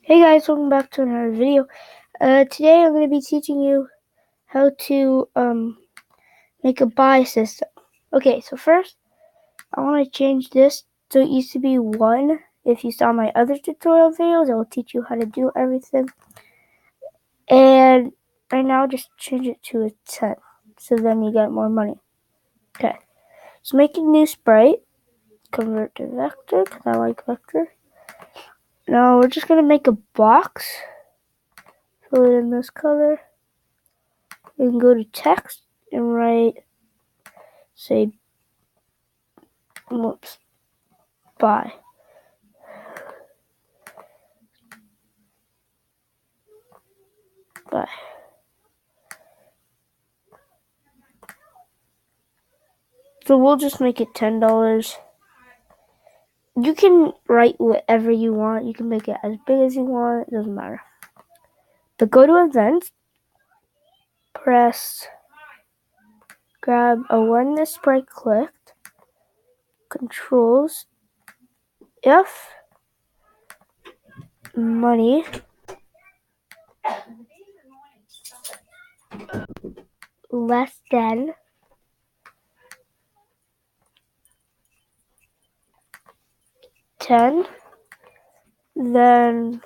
Hey guys, welcome back to another video. Today I'm going to be teaching you how to make a buy system. Okay, so first I want to change this so it used to be 1. If you saw my other tutorial videos, I will teach you how to do everything. And right now just change it to a 10, so then you get more money. Okay, so make a new sprite, convert to vector because I like vector. Now we're just going to make a box, fill it in this color. We can go to text and write, say, buy. Buy. So we'll just make it $10. You can write whatever you want. You can make it as big as you want. It doesn't matter. But go to events, press, grab a when this sprite clicked, controls, if money less than $10, then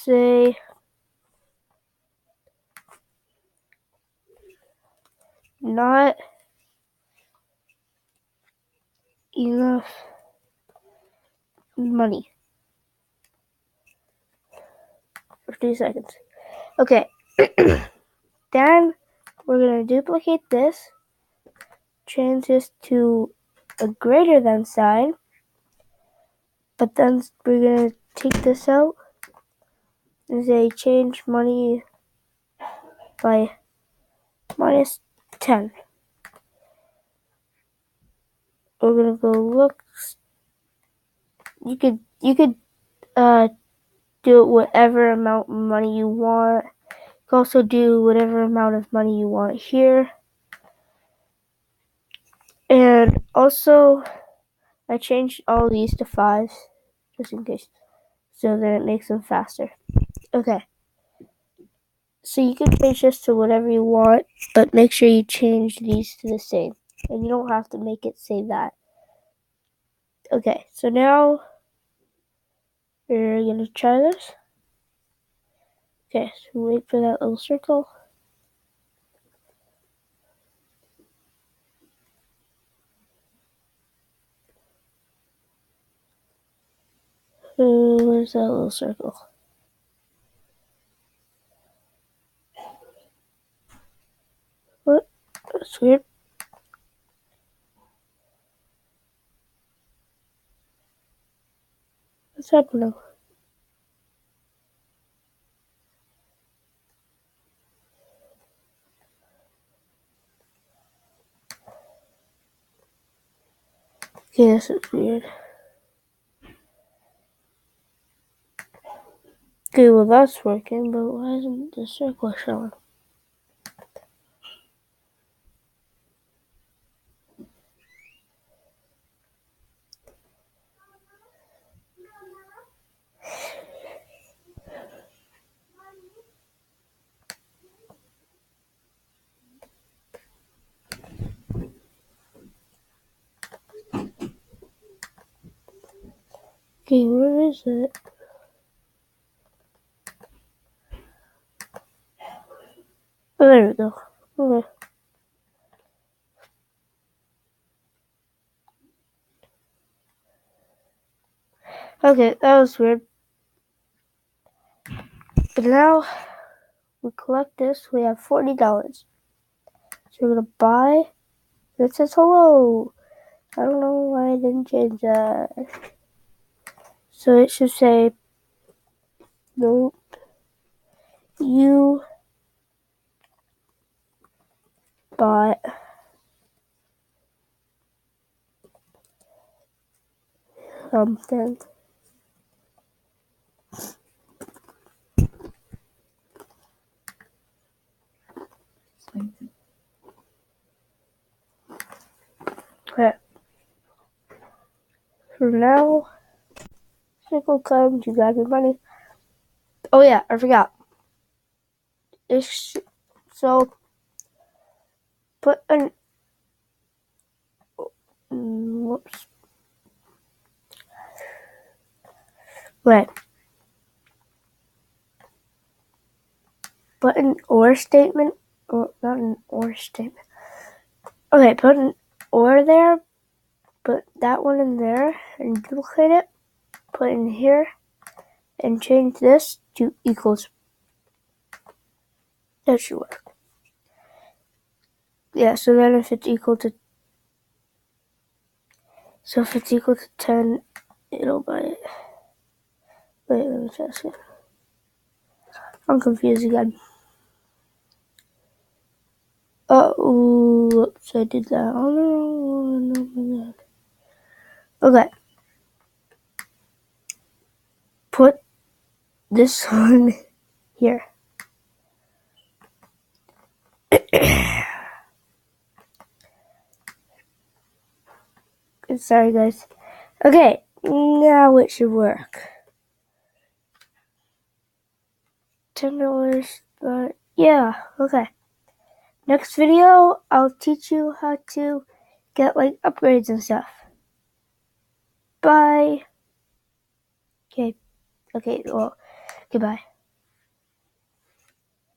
say not enough money for 2 seconds. Okay. Then we're going to duplicate this, change this to a greater than sign, but then we're going to take this out and say change money by minus 10. We're going to go look. You could do it whatever amount of money you want. You can also do whatever amount of money you want here. And also, I changed all these to 5s, just in case, so that it makes them faster. Okay. So you can change this to whatever you want, but make sure you change these to the same. And you don't have to make it say that. Okay, so now we're going to try this. Okay, so wait for that little circle. Where's that little circle? What? That's weird. What's happening? Okay, this is weird. Okay, well that's working, but why isn't the circle showing? Okay, where is it? Oh, there we go. Okay. Okay, that was weird. But now we collect this, we have $40. So we're gonna buy. It says hello. I don't know why I didn't change that. So it should say, nope, you bought something. Okay. For now, nickel comes, you got your money. Oh yeah, I forgot. So put an whoops. Right. Put an or statement, or not an or statement. Okay, put an or there, put that one in there, and duplicate it, put it in here, and change this to equals. That should work. Yeah, so then if it's equal to 10, it'll buy it. Wait, let me test it. I'm confused again. Whoops, I did that on the wrong one. Oh my god. Okay. Put this one here. Sorry, guys. Okay, now it should work. $10, but yeah, okay. Next video, I'll teach you how to get like upgrades and stuff. Bye. Okay, well, goodbye.